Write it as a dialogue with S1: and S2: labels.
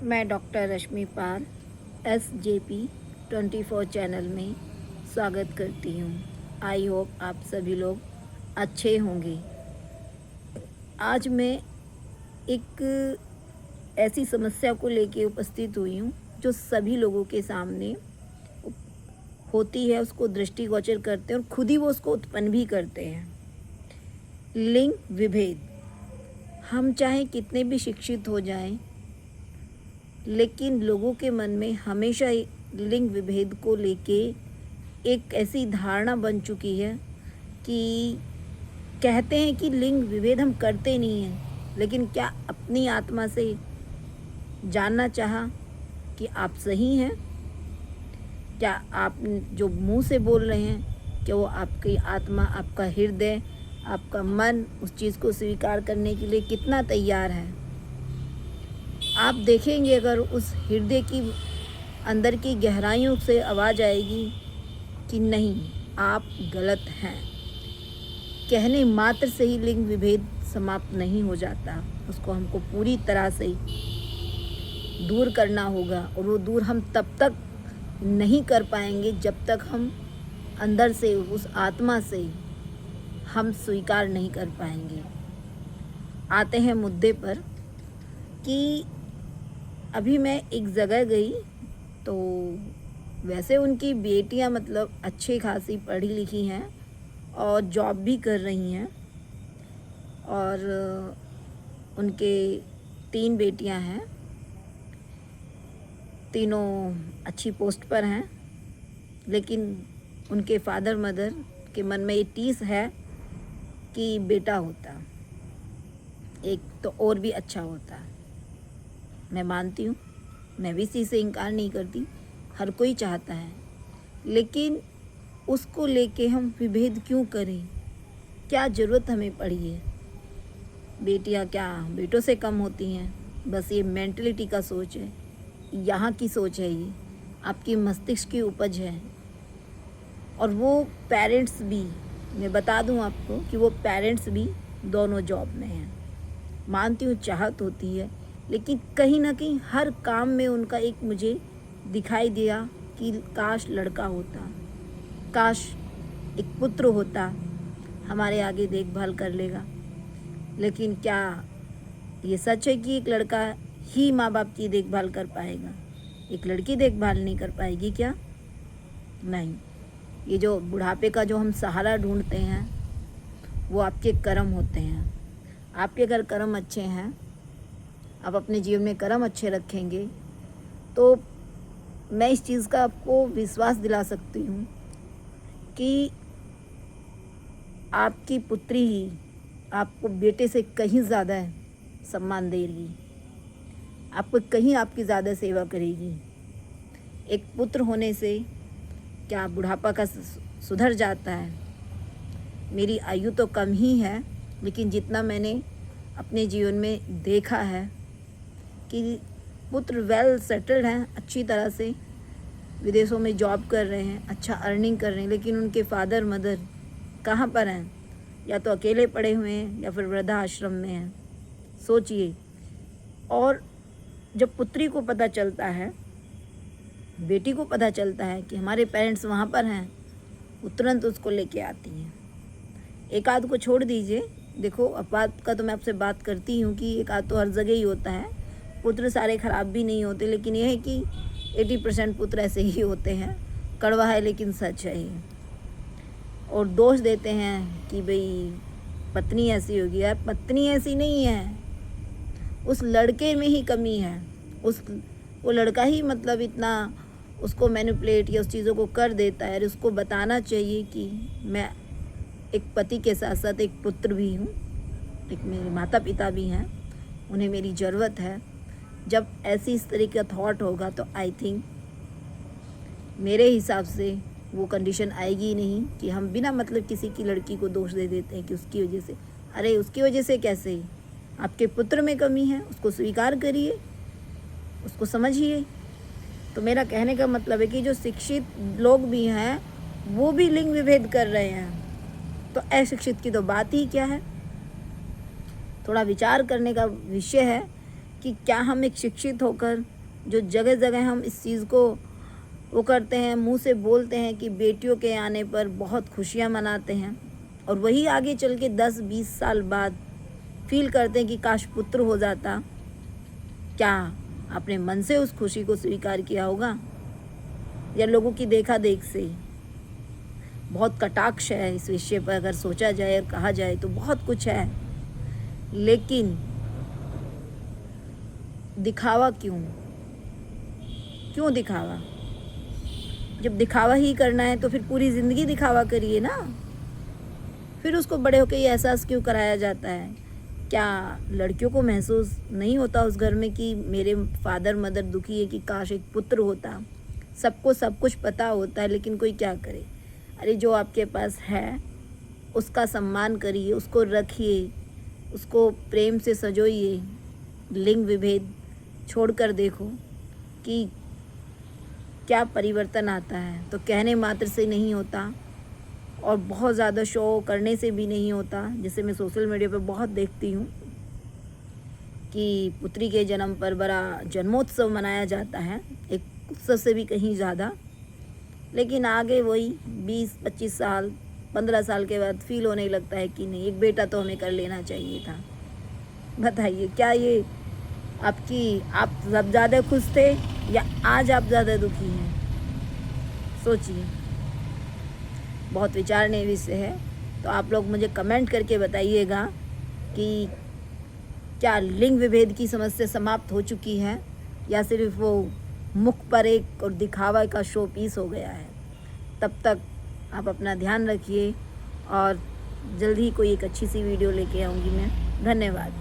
S1: मैं डॉक्टर रश्मि पाल SJP 24 channel में स्वागत करती हूँ। आई होप आप सभी लोग अच्छे होंगे। आज मैं एक ऐसी समस्या को लेके उपस्थित हुई हूँ जो सभी लोगों के सामने होती है, उसको दृष्टिगोचर करते हैं और खुद ही वो उसको उत्पन्न भी करते हैं। लिंग विभेद। हम चाहे कितने भी शिक्षित हो जाएं, लेकिन लोगों के मन में हमेशा लिंग विभेद को लेके एक ऐसी धारणा बन चुकी है कि कहते हैं कि लिंग विभेद हम करते नहीं हैं, लेकिन क्या अपनी आत्मा से जानना चाहा कि आप सही हैं? क्या आप जो मुंह से बोल रहे हैं, क्या वो आपकी आत्मा, आपका हृदय, आपका मन उस चीज़ को स्वीकार करने के लिए कितना तैयार है? आप देखेंगे अगर उस हृदय की अंदर की गहराइयों से आवाज़ आएगी कि नहीं, आप गलत हैं। कहने मात्र से ही लिंग विभेद समाप्त नहीं हो जाता, उसको हमको पूरी तरह से दूर करना होगा। और वो दूर हम तब तक नहीं कर पाएंगे जब तक हम अंदर से, उस आत्मा से हम स्वीकार नहीं कर पाएंगे। आते हैं मुद्दे पर कि अभी मैं एक जगह गई तो वैसे उनकी बेटियां मतलब अच्छी खासी पढ़ी लिखी हैं और जॉब भी कर रही हैं, और उनके 3 बेटियां हैं, तीनों अच्छी पोस्ट पर हैं। लेकिन उनके फादर मदर के मन में ये टीस है कि बेटा होता एक तो और भी अच्छा होता। मैं मानती हूँ, मैं भी इसी से इनकार नहीं करती, हर कोई चाहता है, लेकिन उसको लेके हम विभेद क्यों करें? क्या ज़रूरत हमें पड़ी है? बेटियाँ क्या बेटों से कम होती हैं? बस ये मेंटलिटी का सोच है, यहाँ की सोच है, ये आपकी मस्तिष्क की उपज है। और वो पेरेंट्स भी, मैं बता दूँ आपको कि वो पेरेंट्स भी दोनों जॉब में हैं। मानती हूँ चाहत होती है, लेकिन कहीं ना कहीं हर काम में उनका एक मुझे दिखाई दिया कि काश लड़का होता, काश एक पुत्र होता, हमारे आगे देखभाल कर लेगा। लेकिन क्या ये सच है कि एक लड़का ही माँ बाप की देखभाल कर पाएगा? एक लड़की देखभाल नहीं कर पाएगी क्या? नहीं। ये जो बुढ़ापे का जो हम सहारा ढूंढते हैं, वो आपके कर्म होते हैं। आपके अगर कर्म अच्छे हैं, आप अपने जीवन में कर्म अच्छे रखेंगे, तो मैं इस चीज़ का आपको विश्वास दिला सकती हूँ कि आपकी पुत्री ही आपको बेटे से कहीं ज़्यादा सम्मान देगी, आपको कहीं आपकी ज़्यादा सेवा करेगी। एक पुत्र होने से क्या बुढ़ापा का सुधर जाता है? मेरी आयु तो कम ही है, लेकिन जितना मैंने अपने जीवन में देखा है कि पुत्र वेल सेटल्ड हैं, अच्छी तरह से विदेशों में जॉब कर रहे हैं, अच्छा अर्निंग कर रहे हैं, लेकिन उनके फादर मदर कहाँ पर हैं? या तो अकेले पड़े हुए हैं या फिर वृद्धाश्रम में हैं। सोचिए। और जब पुत्री को पता चलता है, बेटी को पता चलता है कि हमारे पेरेंट्स वहाँ पर हैं, वो तुरंत उसको लेके आती हैं। एक आध को छोड़ दीजिए, देखो अपवाद का तो मैं आपसे बात करती हूँ कि एक आध तो हर जगह ही होता है, पुत्र सारे ख़राब भी नहीं होते, लेकिन यह है कि 80% पुत्र ऐसे ही होते हैं। कड़वा है लेकिन सच है ये। और दोष देते हैं कि भाई पत्नी ऐसी होगी। यार पत्नी ऐसी नहीं है, उस लड़के में ही कमी है। वो लड़का ही मतलब इतना उसको मैनिपुलेट या उस चीज़ों को कर देता है। और उसको बताना चाहिए कि मैं एक पति के साथ साथ एक पुत्र भी हूँ, एक मेरे माता पिता भी हैं, उन्हें मेरी ज़रूरत है। जब ऐसी इस तरह का थॉट होगा तो आई थिंक मेरे हिसाब से वो कंडीशन आएगी ही नहीं कि हम बिना मतलब किसी की लड़की को दोष दे देते हैं कि उसकी वजह से। अरे उसकी वजह से कैसे? आपके पुत्र में कमी है, उसको स्वीकार करिए, उसको समझिए। तो मेरा कहने का मतलब है कि जो शिक्षित लोग भी हैं, वो भी लिंग विभेद कर रहे हैं, तो अशिक्षित की तो बात ही क्या है? थोड़ा विचार करने का विषय है कि क्या हम एक शिक्षित होकर जो जगह जगह हम इस चीज़ को वो करते हैं, मुंह से बोलते हैं कि बेटियों के आने पर बहुत खुशियां मनाते हैं, और वही आगे चल के 10-20 साल बाद फील करते हैं कि काश पुत्र हो जाता, क्या आपने मन से उस खुशी को स्वीकार किया होगा या लोगों की देखा देख से? बहुत कटाक्ष है इस विषय पर, अगर सोचा जाए और कहा जाए तो बहुत कुछ है, लेकिन दिखावा क्यों दिखावा? जब दिखावा ही करना है तो फिर पूरी ज़िंदगी दिखावा करिए ना। फिर उसको बड़े होकर ये एहसास क्यों कराया जाता है? क्या लड़कियों को महसूस नहीं होता उस घर में कि मेरे फादर मदर दुखी है कि काश एक पुत्र होता? सबको सब कुछ पता होता है, लेकिन कोई क्या करे? अरे जो आपके पास है उसका सम्मान करिए, उसको रखिए, उसको प्रेम से सजोइए। लिंग विभेद छोड़कर देखो कि क्या परिवर्तन आता है। तो कहने मात्र से नहीं होता और बहुत ज़्यादा शो करने से भी नहीं होता। जैसे मैं सोशल मीडिया पे बहुत देखती हूँ कि पुत्री के जन्म पर बड़ा जन्मोत्सव मनाया जाता है, एक उत्सव से भी कहीं ज़्यादा, लेकिन आगे वही 20-25 साल 15 साल के बाद फील होने लगता है कि नहीं, एक बेटा तो हमें कर लेना चाहिए था। बताइए, क्या ये आप सब ज़्यादा खुश थे या आज आप ज़्यादा दुखी हैं? सोचिए, बहुत विचारने विषय है। तो आप लोग मुझे कमेंट करके बताइएगा कि क्या लिंग विभेद की समस्या समाप्त हो चुकी है या सिर्फ वो मुख पर एक और दिखावा का शो पीस हो गया है। तब तक आप अपना ध्यान रखिए और जल्द ही कोई एक अच्छी सी वीडियो लेके आऊँगी मैं। धन्यवाद।